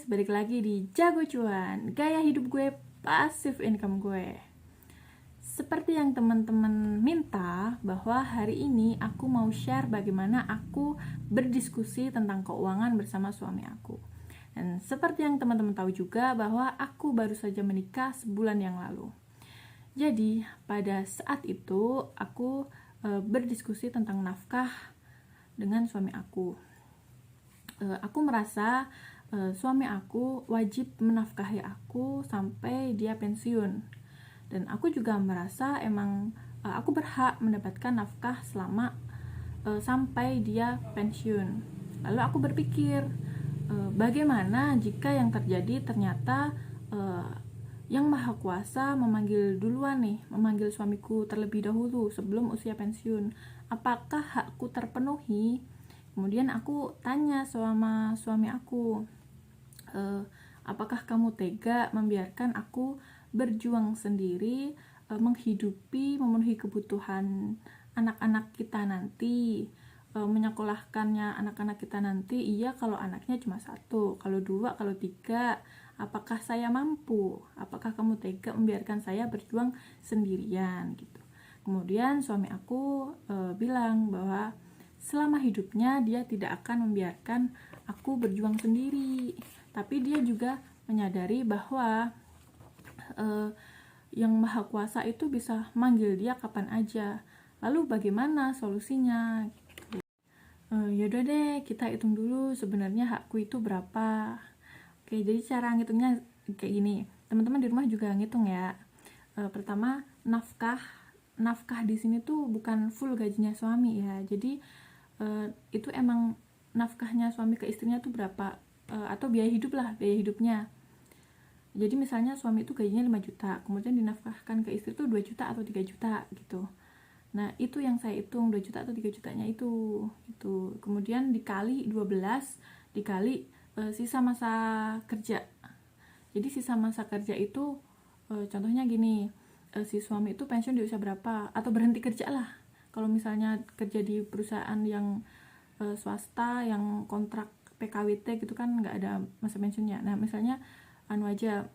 balik lagi di Jago Cuan, gaya hidup gue, passive income gue. Seperti yang teman-teman minta, bahwa hari ini aku mau share bagaimana aku berdiskusi tentang keuangan bersama suami aku. Dan seperti yang teman-teman tahu juga bahwa aku baru saja menikah sebulan yang lalu. Jadi pada saat itu aku berdiskusi tentang nafkah dengan suami aku. Aku merasa suami aku wajib menafkahi aku sampai dia pensiun, dan aku juga merasa emang aku berhak mendapatkan nafkah selama sampai dia pensiun. Lalu aku berpikir, bagaimana jika yang terjadi ternyata yang maha kuasa memanggil duluan nih, memanggil suamiku terlebih dahulu sebelum usia pensiun. Apakah hakku terpenuhi? Kemudian aku tanya sama suami aku, apakah kamu tega membiarkan aku berjuang sendiri, menghidupi, memenuhi kebutuhan anak-anak kita nanti, menyekolahkannya anak-anak kita nanti? Iya, kalau anaknya cuma satu, kalau dua, kalau tiga, apakah saya mampu? Apakah kamu tega membiarkan saya berjuang sendirian gitu? Kemudian suami aku bilang bahwa selama hidupnya dia tidak akan membiarkan aku berjuang sendiri, tapi dia juga menyadari bahwa yang maha kuasa itu bisa manggil dia kapan aja. Lalu bagaimana solusinya? Yaudah deh, kita hitung dulu sebenarnya hakku itu berapa. Oke, jadi cara ngitungnya kayak gini. Teman-teman di rumah juga ngitung ya. Pertama, nafkah di sini tuh bukan full gajinya suami ya. Jadi itu emang nafkahnya suami ke istrinya tuh berapa, atau biaya hidupnya. Jadi misalnya suami itu gajinya 5 juta, kemudian dinafkahkan ke istri tuh 2 juta atau 3 juta gitu. Nah, itu yang saya hitung, 2 juta atau 3 jutanya itu. Kemudian dikali 12, dikali sisa masa kerja. Jadi sisa masa kerja itu contohnya gini, si suami itu pensiun di usia berapa, atau berhenti kerja lah. Kalau misalnya kerja di perusahaan yang swasta yang kontrak PKWT gitu kan nggak ada masa pensiunnya. Nah, misalnya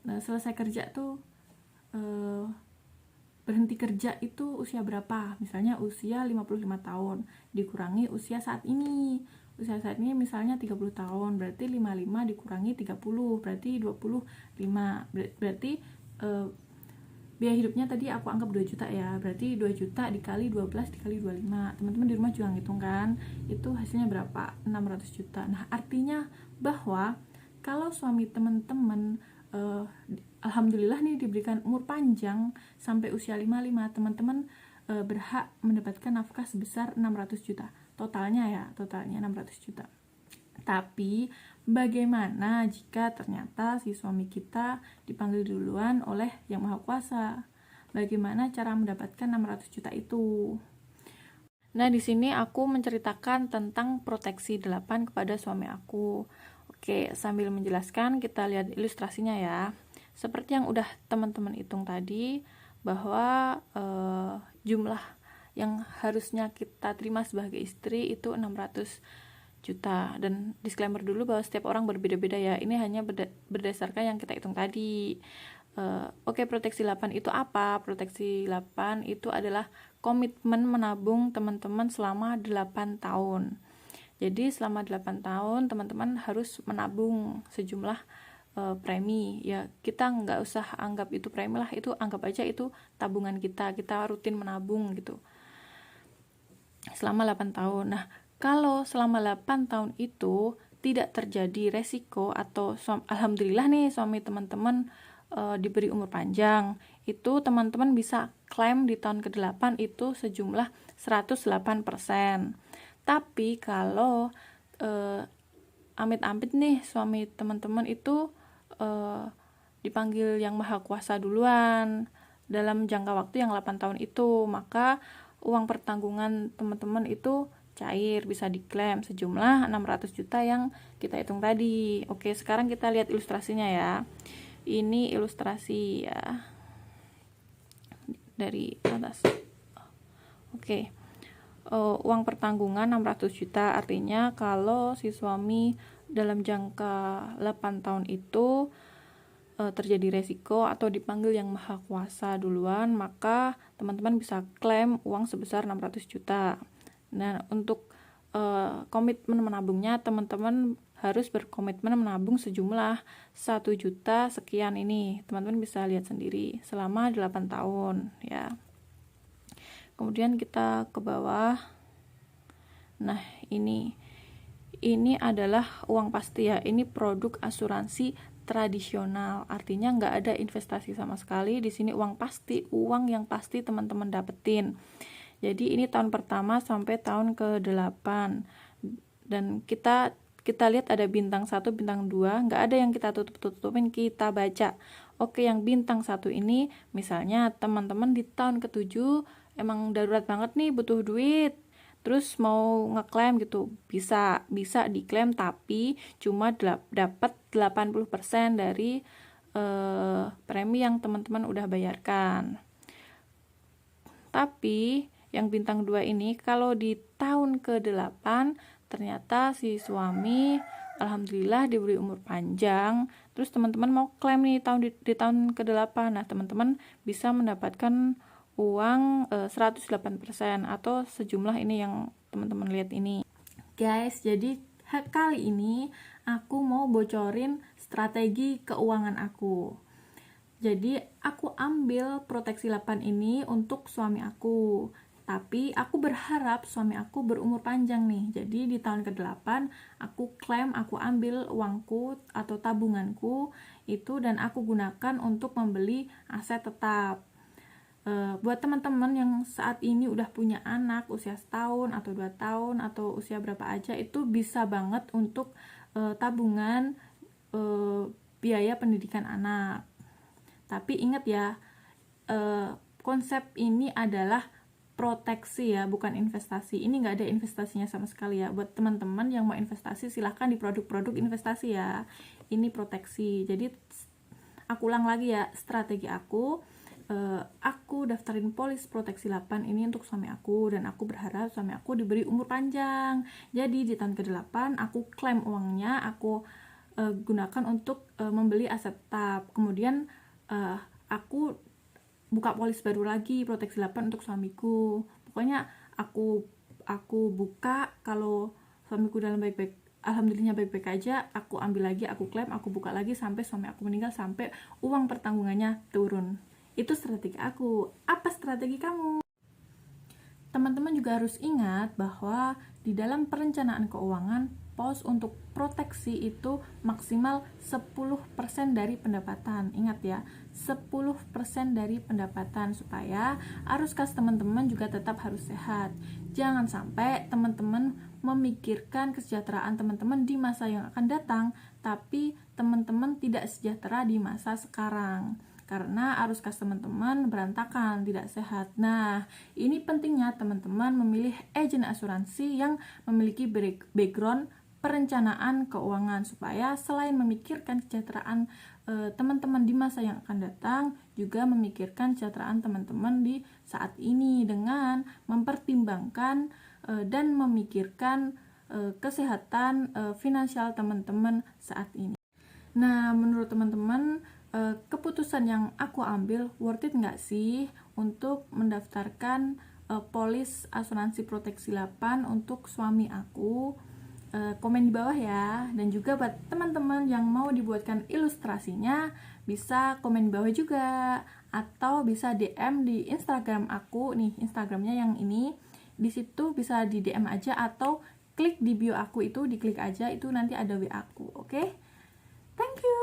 selesai kerja tuh berhenti kerja itu usia berapa? Misalnya usia 55 tahun dikurangi usia saat ini. Usia saat ini misalnya 30 tahun, berarti 55 dikurangi 30, berarti 25. Berarti biaya hidupnya tadi aku anggap 2 juta ya, berarti 2 juta dikali 12 dikali 25. Teman-teman di rumah juga ngitung kan, itu hasilnya berapa? 600 juta. Nah, artinya bahwa kalau suami teman-teman alhamdulillah nih diberikan umur panjang sampai usia 55, teman-teman berhak mendapatkan nafkah sebesar 600 juta. Totalnya 600 juta. Tapi bagaimana jika ternyata si suami kita dipanggil duluan oleh Yang Maha Kuasa? Bagaimana cara mendapatkan 600 juta itu? Nah, di sini aku menceritakan tentang proteksi 8 kepada suami aku. Oke, sambil menjelaskan kita lihat ilustrasinya ya. Seperti yang udah teman-teman hitung tadi, bahwa jumlah yang harusnya kita terima sebagai istri itu 600 juta. Dan disclaimer dulu bahwa setiap orang berbeda-beda ya, ini hanya berdasarkan yang kita hitung tadi. Oke, proteksi 8 itu apa? Proteksi 8 itu adalah komitmen menabung teman-teman selama 8 tahun. Jadi selama 8 tahun teman-teman harus menabung sejumlah premi ya. Kita nggak usah anggap itu premi lah, itu anggap aja itu tabungan kita rutin menabung gitu selama 8 tahun. Nah, kalau selama 8 tahun itu tidak terjadi resiko, atau alhamdulillah nih suami teman-teman diberi umur panjang, itu teman-teman bisa klaim di tahun ke-8 itu sejumlah 108%. Tapi kalau amit-amit nih suami teman-teman itu dipanggil Yang Maha Kuasa duluan dalam jangka waktu yang 8 tahun itu, maka uang pertanggungan teman-teman itu cair, bisa diklaim sejumlah 600 juta yang kita hitung tadi. Oke, sekarang kita lihat ilustrasinya ya. Ini ilustrasi ya dari atas. Oke. Uang pertanggungan 600 juta, artinya kalau si suami dalam jangka 8 tahun itu terjadi resiko atau dipanggil yang maha kuasa duluan, maka teman-teman bisa klaim uang sebesar 600 juta. Nah, untuk komitmen menabungnya, teman-teman harus berkomitmen menabung sejumlah 1 juta sekian ini. Teman-teman bisa lihat sendiri selama 8 tahun ya. Kemudian kita ke bawah. Nah, ini adalah uang pasti ya. Ini produk asuransi tradisional, artinya nggak ada investasi sama sekali. Di sini uang pasti, uang yang pasti teman-teman dapetin. Jadi ini tahun pertama sampai tahun ke-8, dan kita lihat ada bintang 1, bintang 2, nggak ada yang kita tutup-tutupin, kita baca. Oke, yang bintang 1 ini misalnya teman-teman di tahun ke-7 emang darurat banget nih, butuh duit, terus mau ngeklaim gitu, bisa diklaim, tapi cuma dapat 80% dari premi yang teman-teman udah bayarkan. Tapi yang bintang 2 ini kalau di tahun ke-8 ternyata si suami alhamdulillah diberi umur panjang, terus teman-teman mau klaim nih di tahun ke-8. Nah, teman-teman bisa mendapatkan uang 108% atau sejumlah ini yang teman-teman lihat ini. Guys, jadi kali ini aku mau bocorin strategi keuangan aku. Jadi aku ambil proteksi 8 ini untuk suami aku, tapi aku berharap suami aku berumur panjang nih. Jadi di tahun ke-8 aku klaim, aku ambil uangku atau tabunganku itu dan aku gunakan untuk membeli aset tetap. Buat teman-teman yang saat ini udah punya anak usia 1 atau 2 tahun atau usia berapa aja, itu bisa banget untuk tabungan biaya pendidikan anak. Tapi ingat ya, konsep ini adalah proteksi ya, bukan investasi. Ini nggak ada investasinya sama sekali ya. Buat teman-teman yang mau investasi, silahkan di produk-produk investasi ya. Ini proteksi. Jadi aku ulang lagi ya, strategi aku. Aku daftarin polis proteksi 8 ini untuk suami aku, dan aku berharap suami aku diberi umur panjang. Jadi di tahun ke-8 aku klaim uangnya, aku gunakan untuk membeli aset tetap. Kemudian aku buka polis baru lagi proteksi 8 untuk suamiku. Pokoknya aku buka, kalau suamiku dalam baik-baik, alhamdulillahnya baik-baik aja, aku ambil lagi, aku klaim, aku buka lagi sampai suami aku meninggal, sampai uang pertanggungannya turun. Itu strategi aku. Apa strategi kamu? Teman-teman juga harus ingat bahwa di dalam perencanaan keuangan, pos untuk proteksi itu maksimal 10% dari pendapatan. Ingat ya, 10% dari pendapatan, supaya arus kas teman-teman juga tetap harus sehat. Jangan sampai teman-teman memikirkan kesejahteraan teman-teman di masa yang akan datang, tapi teman-teman tidak sejahtera di masa sekarang, karena arus kas teman-teman berantakan, tidak sehat. Nah, ini pentingnya teman-teman memilih agen asuransi yang memiliki background perencanaan keuangan, supaya selain memikirkan kesejahteraan teman-teman di masa yang akan datang, juga memikirkan kesejahteraan teman-teman di saat ini dengan mempertimbangkan dan memikirkan kesehatan finansial teman-teman saat ini. Nah, menurut teman-teman, keputusan yang aku ambil worth it nggak sih untuk mendaftarkan polis asuransi proteksi 8 untuk suami aku? Komen di bawah ya. Dan juga buat teman-teman yang mau dibuatkan ilustrasinya, bisa komen di bawah juga, atau bisa DM di Instagram aku nih, Instagramnya yang ini. Di situ bisa di DM aja, atau klik di bio aku itu, diklik aja, itu nanti ada WA aku. Oke? Thank you.